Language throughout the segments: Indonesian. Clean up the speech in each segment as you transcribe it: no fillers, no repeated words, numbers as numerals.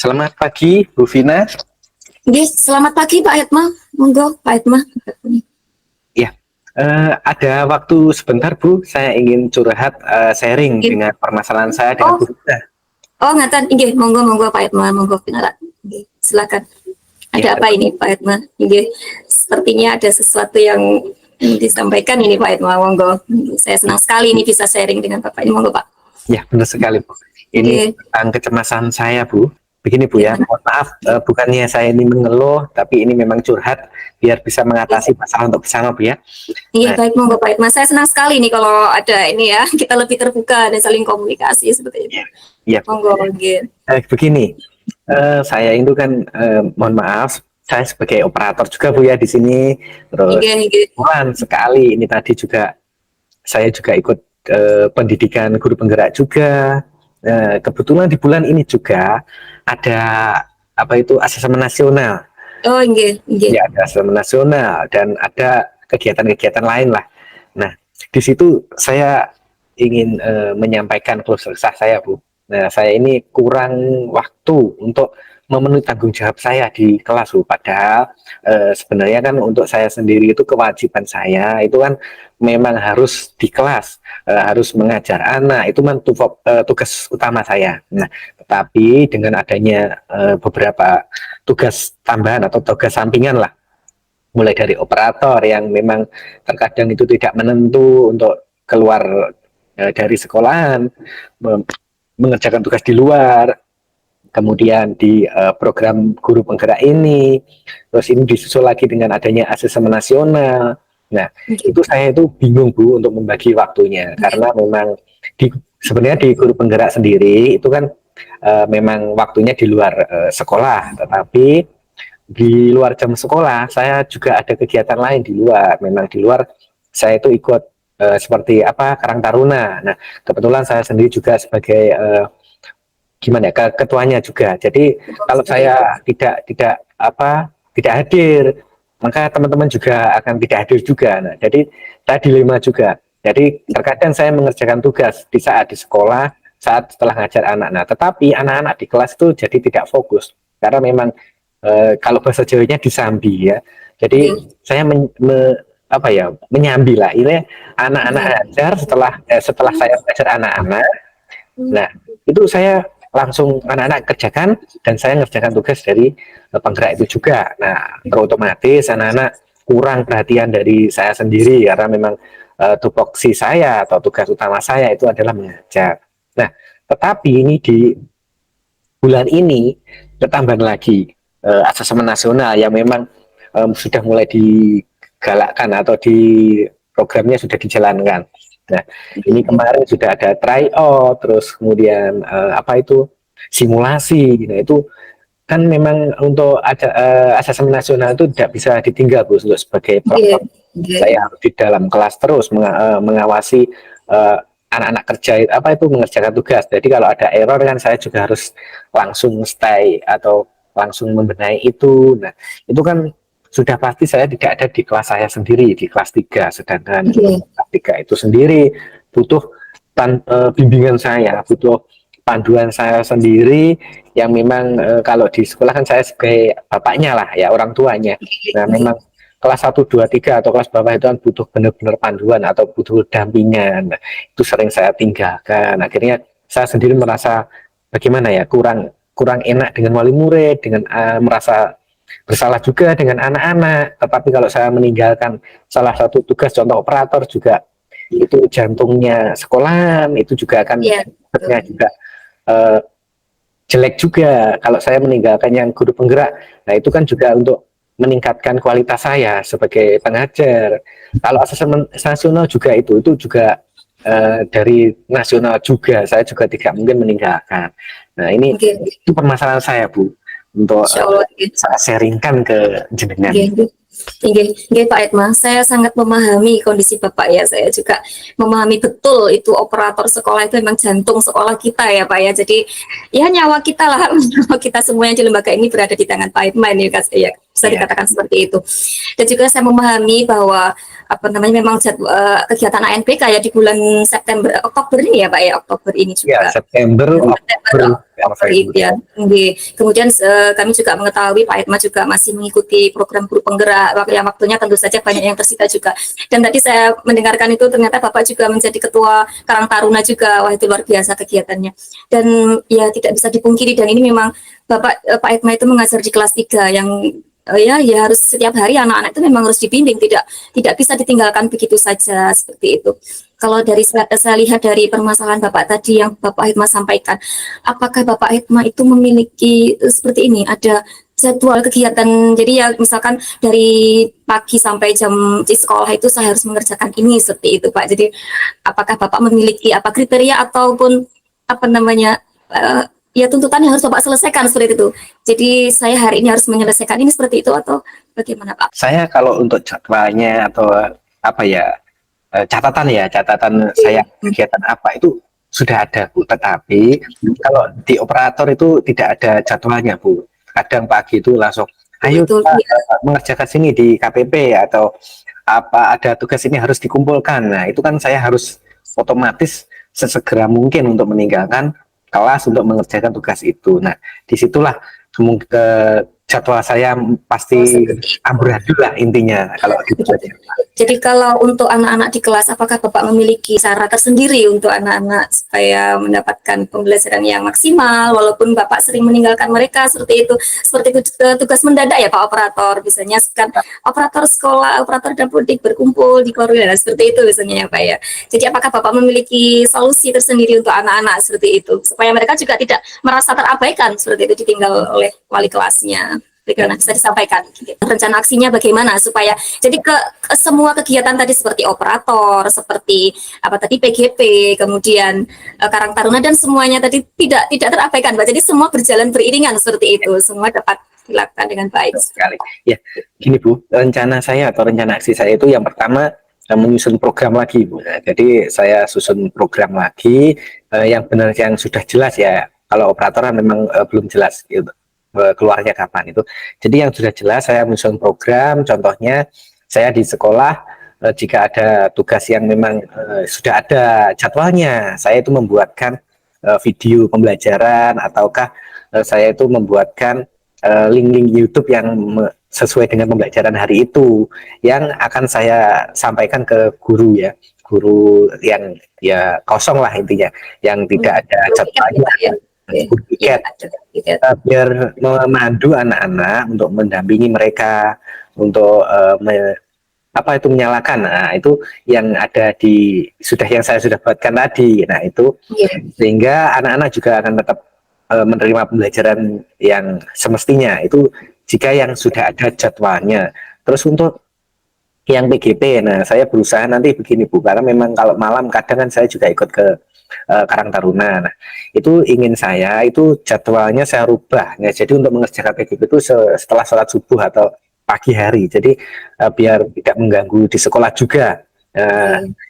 Selamat pagi, Bu Vina. Nggih, selamat pagi Pak Hetma. Monggo Pak Hetma. Ya, ada waktu sebentar Bu, saya ingin curhat sharing Nggih. dengan permasalahan saya dengan Oh, Bu Vina. ngaten. Nggih, monggo Pak Hetma, monggo Pinara. Nggih, silakan. Ya, Ada apa ini Pak Hetma? Nggih, sepertinya ada sesuatu yang disampaikan ini Pak Hetma, monggo. Saya senang sekali ini bisa sharing dengan Bapak ini, monggo Pak. ya benar sekali Bu. Ini Nggih, tentang kecemasan saya Bu. Begini Bu ya, gimana? mohon maaf, bukannya saya ini mengeluh, tapi ini memang curhat biar bisa mengatasi Nggih. masalah untuk bersama Bu ya. Iya, Nah, baik, monggo Pak Hetma. Saya senang sekali nih kalau ada ini ya, kita lebih terbuka dan saling komunikasi seperti itu. ya, ya Bu. Monggo, nggih. Begini, saya itu kan mohon maaf, saya sebagai operator juga Bu ya di sini. Terus Nggih, nggih. kebetulan sekali ini tadi juga saya juga ikut pendidikan guru penggerak juga. Kebetulan di bulan ini juga ada apa itu asesmen nasional. Oh, nggih, nggih. Ya, ada asesmen nasional dan ada kegiatan-kegiatan lain lah. Nah, di situ saya ingin menyampaikan keluh kesah saya, Bu. Nah, saya ini kurang waktu untuk memenuhi tanggung jawab saya di kelas, Bu. Padahal sebenarnya kan untuk saya sendiri itu kewajiban saya itu kan memang harus di kelas, harus mengajar anak, itu kan tugas utama saya. Nah, tetapi dengan adanya beberapa tugas tambahan atau tugas sampingan lah, mulai dari operator yang memang terkadang itu tidak menentu untuk keluar dari sekolahan, mengerjakan tugas di luar, kemudian di program guru penggerak ini, terus ini disusul lagi dengan adanya asesmen nasional. Nah, itu saya itu bingung Bu untuk membagi waktunya karena memang sebenarnya di guru penggerak sendiri itu kan memang waktunya di luar sekolah, tetapi di luar jam sekolah saya juga ada kegiatan lain di luar. Memang di luar saya itu ikut seperti apa Karang Taruna. Nah, kebetulan saya sendiri juga sebagai gimana ya, ketuanya juga. Jadi kalau saya tidak hadir, maka teman-teman juga akan tidak hadir juga. Nah, jadi saya dilema juga. Jadi terkadang saya mengerjakan tugas di saat di sekolah, saat setelah ngajar anak. Nah, tetapi anak-anak di kelas itu jadi tidak fokus karena memang kalau bahasa Jawanya disambi ya. Jadi saya menyambi lah. Ini anak-anak ajar setelah saya mengajar anak-anak. Nah, itu saya langsung anak-anak kerjakan dan saya ngerjakan tugas dari penggerak itu juga. Nah, otomatis anak-anak kurang perhatian dari saya sendiri karena memang tupoksi saya atau tugas utama saya itu adalah mengajar. Nah, tetapi ini di bulan ini bertambah lagi asesmen nasional yang memang sudah mulai digalakkan atau di programnya sudah dijalankan. Nah, ini kemarin sudah ada tryout, terus kemudian apa itu simulasi. Nah, itu kan memang untuk asesmen nasional itu tidak bisa ditinggal Bu untuk sebagai pelapor. Saya harus di dalam kelas terus mengawasi anak-anak kerja apa itu mengerjakan tugas. Jadi kalau ada error kan saya juga harus langsung stay atau langsung membenahi itu. Nah, itu kan sudah pasti saya tidak ada di kelas saya sendiri di kelas 3, sedangkan kelas 3 itu sendiri butuh bimbingan saya, butuh panduan saya sendiri yang memang kalau di sekolah kan saya sebagai bapaknya lah ya, orang tuanya. Nah, memang kelas 1, 2, 3 atau kelas bawah itu kan butuh benar-benar panduan atau butuh dampingan. Nah, itu sering saya tinggalkan. Akhirnya saya sendiri merasa bagaimana ya, kurang enak dengan wali murid, dengan merasa bersalah juga dengan anak-anak. Tetapi kalau saya meninggalkan salah satu tugas contoh operator juga itu jantungnya sekolahan, itu juga akan juga jelek juga kalau saya meninggalkan yang guru penggerak. Nah, itu kan juga untuk meningkatkan kualitas saya sebagai pengajar. Kalau asesmen nasional juga itu juga dari nasional juga saya juga tidak mungkin meninggalkan. Nah, ini itu permasalahan saya Bu untuk saya sharingkan ke jenengan. Nggih, Pak Edma, saya sangat memahami kondisi Bapak ya. Saya juga memahami betul itu operator sekolah itu memang jantung sekolah kita ya Pak ya. Jadi ya nyawa kita lah, nyawa kita semua yang di lembaga ini berada di tangan Pak Edma ini ya. bisa Iya, dikatakan seperti itu. Dan juga saya memahami bahwa apa namanya memang kegiatan ANPK ya di bulan September Oktober ini ya Pak ya, Oktober ini iya, juga September, September Oktober, Oktober itu November. ya. Kemudian kami juga mengetahui Pak Edma juga masih mengikuti program guru penggerak, yang waktunya tentu saja banyak yang tersita juga. Dan tadi saya mendengarkan itu ternyata Bapak juga menjadi ketua Karang Taruna juga. Wah, itu luar biasa kegiatannya. Dan ya tidak bisa dipungkiri, dan ini memang Pak Edma itu mengajar di kelas 3 yang ya harus setiap hari anak-anak itu memang harus dibimbing, tidak bisa ditinggalkan begitu saja seperti itu. Kalau dari saya lihat dari permasalahan Bapak tadi yang Bapak Hikmah sampaikan, apakah Bapak Hikmah itu memiliki seperti ini, ada jadwal kegiatan, jadi ya misalkan dari pagi sampai jam di sekolah itu saya harus mengerjakan ini seperti itu Pak. Jadi apakah Bapak memiliki apa kriteria ataupun apa namanya ya tuntutan yang harus Bapak selesaikan seperti itu. Jadi saya hari ini harus menyelesaikan ini seperti itu atau bagaimana Pak? Saya kalau untuk jadwalnya atau apa ya, catatan saya kegiatan apa itu sudah ada Bu. Tetapi kalau di operator itu tidak ada jadwalnya Bu. Kadang pagi itu langsung, ayo Betul, kita ya. mengerjakan sini di KPP atau apa ada tugas ini harus dikumpulkan. Nah itu kan saya harus otomatis sesegera mungkin untuk meninggalkan kelas untuk mengerjakan tugas itu. Nah disitulah jadwal saya Oh, pasti seperti itu. amburadul lah intinya kalau gitu Begitu. aja. Jadi kalau untuk anak-anak di kelas, apakah Bapak memiliki cara tersendiri untuk anak-anak supaya mendapatkan pembelajaran yang maksimal, walaupun Bapak sering meninggalkan mereka seperti itu? Seperti itu tugas mendadak ya Pak Operator, biasanya kan operator sekolah, operator dapodik berkumpul di koridor, seperti itu biasanya ya Pak ya. Jadi apakah Bapak memiliki solusi tersendiri untuk anak-anak seperti itu, supaya mereka juga tidak merasa terabaikan seperti itu, ditinggal oleh wali kelasnya? Bagaimana bisa disampaikan rencana aksinya bagaimana supaya jadi ke semua kegiatan tadi seperti operator, seperti apa tadi PGP, kemudian Karang Taruna dan semuanya tadi tidak terabaikan Mbak. Jadi semua berjalan beriringan seperti itu, semua dapat dilakukan dengan baik. Sekali. Ya, gini Bu, rencana saya atau rencana aksi saya itu yang pertama menyusun program lagi Bu. Nah, jadi saya susun program lagi yang benar yang sudah jelas ya. Kalau operator memang belum jelas gitu, keluarnya kapan itu. Jadi yang sudah jelas saya menyusun program. Contohnya saya di sekolah jika ada tugas yang memang sudah ada jadwalnya, saya itu membuatkan video pembelajaran ataukah saya itu membuatkan link-link YouTube yang sesuai dengan pembelajaran hari itu yang akan saya sampaikan ke guru ya, guru yang ya kosong lah intinya, yang tidak ada jadwalnya, Ya, guru ya, piket, ya. biar memandu anak-anak untuk mendampingi mereka untuk apa itu menyalakan. Nah itu yang ada di yang saya sudah buatkan tadi. Nah itu Ya. sehingga anak-anak juga akan tetap menerima pembelajaran yang semestinya itu jika yang sudah ada jadwalnya. Terus untuk yang PGP, nah saya berusaha nanti begini Bu, karena memang kalau malam kadang kan saya juga ikut ke Karang Taruna. Nah itu ingin saya itu jadwalnya saya rubah. Nah, jadi untuk mengerjakan PGP itu setelah sholat subuh atau pagi hari. Jadi biar tidak mengganggu di sekolah juga.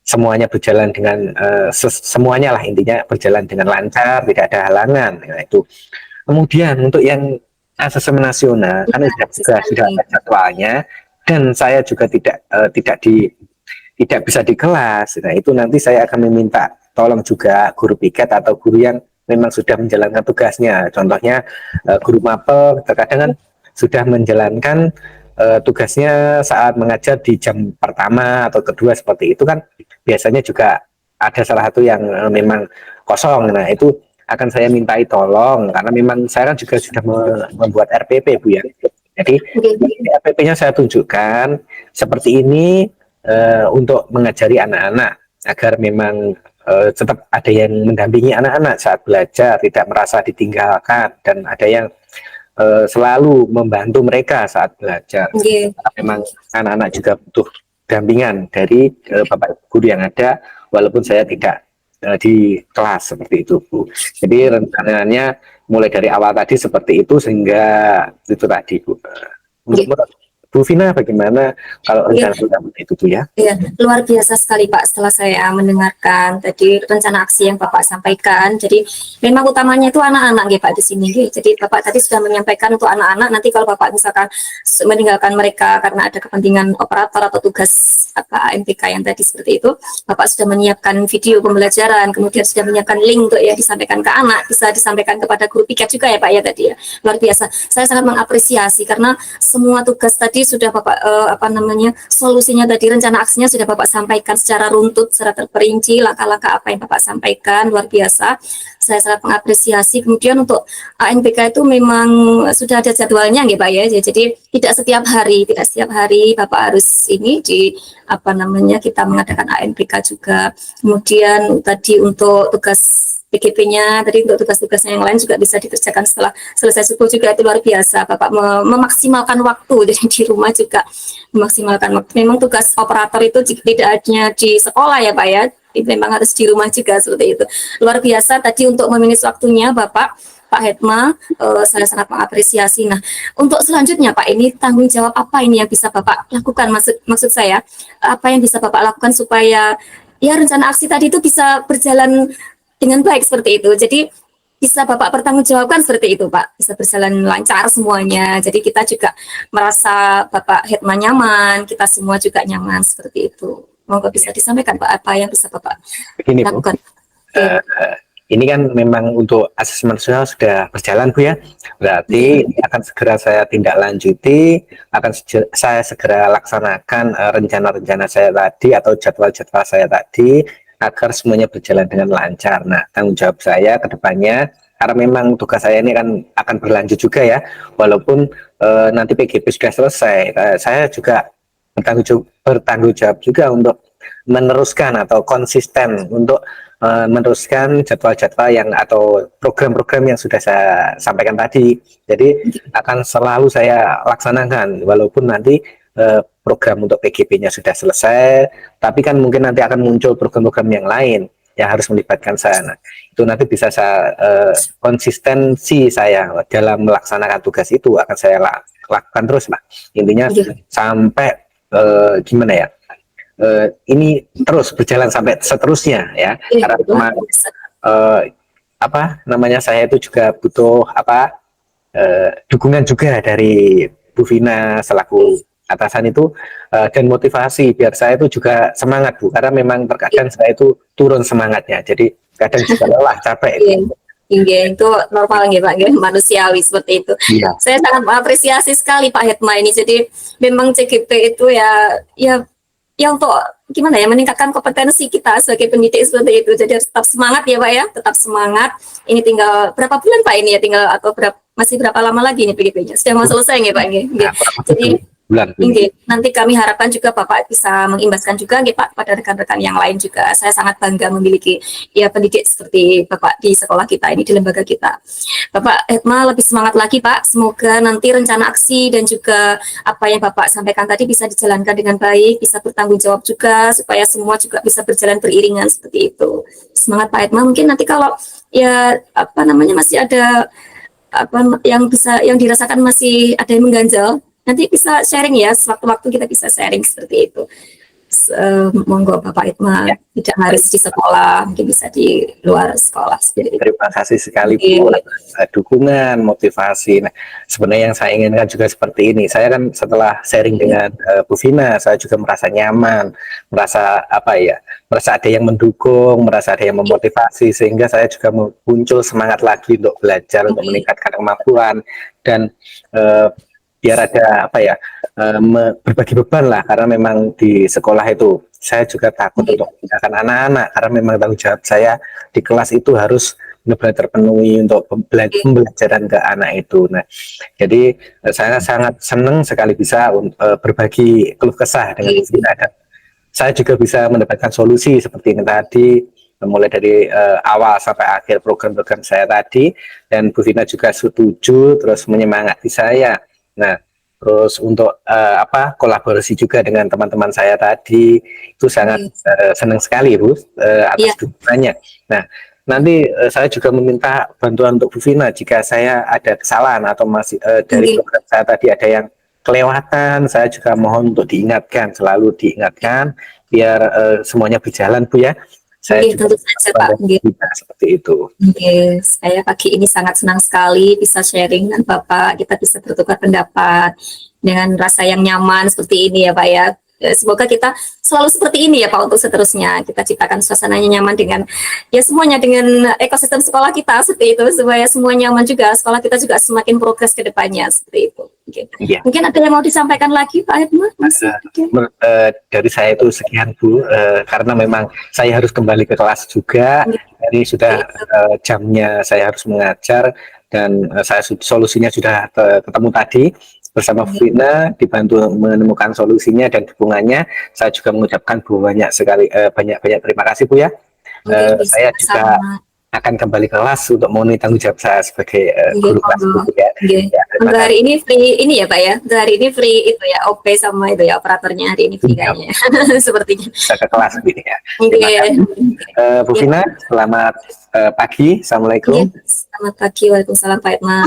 Semuanya berjalan dengan semuanya lah intinya berjalan dengan lancar, tidak ada halangan. Nah, itu. Kemudian untuk yang asesmen nasional kan sudah ada jadwalnya dan saya juga tidak bisa di kelas. Nah, itu nanti saya akan meminta tolong juga guru piket atau guru yang memang sudah menjalankan tugasnya. Contohnya guru mapel terkadang kan sudah menjalankan tugasnya saat mengajar di jam pertama atau kedua seperti itu kan biasanya juga ada salah satu yang memang kosong. Nah itu akan saya mintai tolong karena memang saya kan juga sudah membuat RPP Bu ya. Jadi RPP-nya saya tunjukkan seperti ini untuk mengajari anak-anak agar memang tetap ada yang mendampingi anak-anak saat belajar, tidak merasa ditinggalkan dan ada yang selalu membantu mereka saat belajar. Memang anak-anak juga butuh dampingan dari bapak guru yang ada, walaupun saya tidak di kelas seperti itu Bu. Jadi rencananya mulai dari awal tadi seperti itu sehingga itu tadi Bu. Untuk Bu Vina bagaimana kalau Iya, rencana program itu tuh ya? iya, luar biasa sekali Pak setelah saya mendengarkan tadi rencana aksi yang Bapak sampaikan. Jadi memang utamanya itu anak-anak nggih Pak di sini nggih. Jadi Bapak tadi sudah menyampaikan untuk anak-anak, nanti kalau Bapak misalkan meninggalkan mereka karena ada kepentingan operator atau tugas apa MPK yang tadi seperti itu, Bapak sudah menyiapkan video pembelajaran, kemudian sudah menyiapkan link untuk ya disampaikan ke anak, bisa disampaikan kepada guru piket juga ya Pak ya tadi ya. Luar biasa. Saya sangat mengapresiasi karena semua tugas tadi sudah Bapak apa namanya solusinya tadi rencana aksinya sudah Bapak sampaikan secara runtut, secara terperinci langkah-langkah apa yang Bapak sampaikan luar biasa. Saya sangat mengapresiasi. Kemudian untuk ANPK itu memang sudah ada jadwalnya nggih Pak ya. Jadi tidak setiap hari Bapak harus ini di apa namanya kita mengadakan ANPK juga. Kemudian tadi untuk tugas PGP-nya, tadi untuk tugas-tugasnya yang lain juga bisa dikerjakan setelah selesai subuh juga itu luar biasa. Bapak memaksimalkan waktu, jadi di rumah juga memaksimalkan waktu. Memang tugas operator itu tidak hanya di sekolah ya Pak ya, itu memang harus di rumah juga seperti itu. Luar biasa tadi untuk memanage waktunya Bapak, Pak Hetma, saya sangat mengapresiasi. Nah, untuk selanjutnya Pak, ini tanggung jawab apa ini yang bisa Bapak lakukan? Maksud saya, apa yang bisa Bapak lakukan supaya ya rencana aksi tadi itu bisa berjalan dengan baik seperti itu. Jadi bisa Bapak pertanggungjawabkan seperti itu, Pak. Bisa berjalan lancar semuanya. Jadi kita juga merasa Bapak Hetman nyaman, kita semua juga nyaman seperti itu. Monggo bisa disampaikan Pak apa yang bisa Bapak Begini Bu, lakukan. eh, ini kan memang untuk asesmen sosial sudah berjalan Bu ya. Berarti ini akan segera saya tindak lanjuti, akan saya segera laksanakan rencana-rencana saya tadi atau jadwal-jadwal saya tadi agar semuanya berjalan dengan lancar. Nah, tanggung jawab saya ke depannya karena memang tugas saya ini akan berlanjut juga ya. Walaupun nanti PGP sudah selesai, saya juga bertanggung jawab juga untuk meneruskan atau konsisten untuk meneruskan jadwal-jadwal yang atau program-program yang sudah saya sampaikan tadi. Jadi akan selalu saya laksanakan walaupun nanti program untuk PGP-nya sudah selesai, tapi kan mungkin nanti akan muncul program-program yang lain yang harus melibatkan saya. Nah, itu nanti bisa saya konsistensi saya dalam melaksanakan tugas itu akan saya lakukan terus lah. Intinya sampai gimana ya? Ini terus berjalan sampai seterusnya ya, karena memang apa namanya saya itu juga butuh apa dukungan juga dari Bu Vina selaku atasan itu dan motivasi biar saya itu juga semangat Bu, karena memang terkadang saya itu turun semangatnya, jadi kadang juga lelah capek itu. Iya, itu normal nggih Pak, nggih, manusiawi seperti itu. Iya. Saya sangat mengapresiasi sekali Pak Hetma ini. Jadi memang CGP itu ya untuk gimana ya meningkatkan kompetensi kita sebagai pendidik seperti itu. Jadi harus tetap semangat ya Pak ya, tetap semangat. Ini tinggal berapa bulan Pak ini ya, tinggal atau masih berapa lama lagi nih PGP-nya? Sudah mau selesai nggih Pak nggih. Nah, Jadi bulan nanti kami harapkan juga Bapak bisa mengimbaskan juga nggih Pak pada rekan-rekan yang lain juga. Saya sangat bangga memiliki ya pendidik seperti Bapak di sekolah kita ini, di lembaga kita. Bapak Hetma lebih semangat lagi Pak. Semoga nanti rencana aksi dan juga apa yang Bapak sampaikan tadi bisa dijalankan dengan baik, bisa bertanggung jawab juga supaya semua juga bisa berjalan beriringan seperti itu. Semangat Pak Hetma. Mungkin nanti kalau ya apa namanya masih ada apa yang dirasakan masih ada yang mengganjal, nanti bisa sharing ya, sewaktu-waktu kita bisa sharing seperti itu. Monggo Bapak Hetma, tidak harus di sekolah, mungkin bisa di luar sekolah seperti itu. Terima kasih sekali Bu, dukungan, motivasi. Nah, sebenarnya yang saya inginkan juga seperti ini. Saya kan setelah sharing dengan Bu Vina, saya juga merasa nyaman, merasa apa ya, merasa ada yang mendukung, merasa ada yang memotivasi, sehingga saya juga muncul semangat lagi untuk belajar, untuk meningkatkan kemampuan dan biar ada apa ya, berbagi beban lah, karena memang di sekolah itu saya juga takut untuk meninggalkan anak-anak, karena memang tanggung jawab saya di kelas itu harus benar-benar terpenuhi untuk pembelajaran ke anak itu. Nah, jadi saya sangat senang sekali bisa berbagi keluh kesah dengan Bu Vina, dan saya juga bisa mendapatkan solusi seperti ini tadi, mulai dari awal sampai akhir program-program saya tadi, dan Bu Vina juga setuju terus menyemangati saya. Nah, terus untuk apa kolaborasi juga dengan teman-teman saya tadi itu sangat senang sekali Bu atas dukungannya. Nah, nanti saya juga meminta bantuan untuk Bu Vina jika saya ada kesalahan atau masih dari program saya tadi ada yang kelewatan, saya juga mohon untuk diingatkan, selalu diingatkan biar semuanya berjalan Bu ya. Saya Oke, juga tentu saja Pak. Oke. seperti itu. Oke, saya pagi ini sangat senang sekali bisa sharing dengan Bapak. Kita bisa bertukar pendapat dengan rasa yang nyaman seperti ini ya Pak ya. Semoga kita selalu seperti ini ya Pak untuk seterusnya. Kita ciptakan suasananya nyaman dengan ya semuanya, dengan ekosistem sekolah kita seperti itu, supaya semua nyaman juga. Sekolah kita juga semakin progres ke depannya seperti itu. Oke. Iya. Mungkin ada yang mau disampaikan lagi Pak Edmund? Dari saya itu sekian Bu, karena memang saya harus kembali ke kelas juga. Jadi sudah jamnya saya harus mengajar dan solusinya sudah ketemu tadi bersama Vina, dibantu menemukan solusinya dan dukungannya. Saya juga mengucapkan banyak sekali banyak terima kasih Bu ya. Saya juga akan kembali ke kelas untuk memenuhi tanggung jawab saya sebagai guru kelas Bu ya. Ya, untuk hari ini free ini ya Pak ya. Untuk hari ini free itu ya, OP sama itu ya, operatornya hari ini free kayaknya. Sepertinya. Bisa ke kelas gitu ya. Oke. Bu Vina, selamat pagi. Assalamualaikum. Selamat pagi, waalaikumsalam Pak Edma.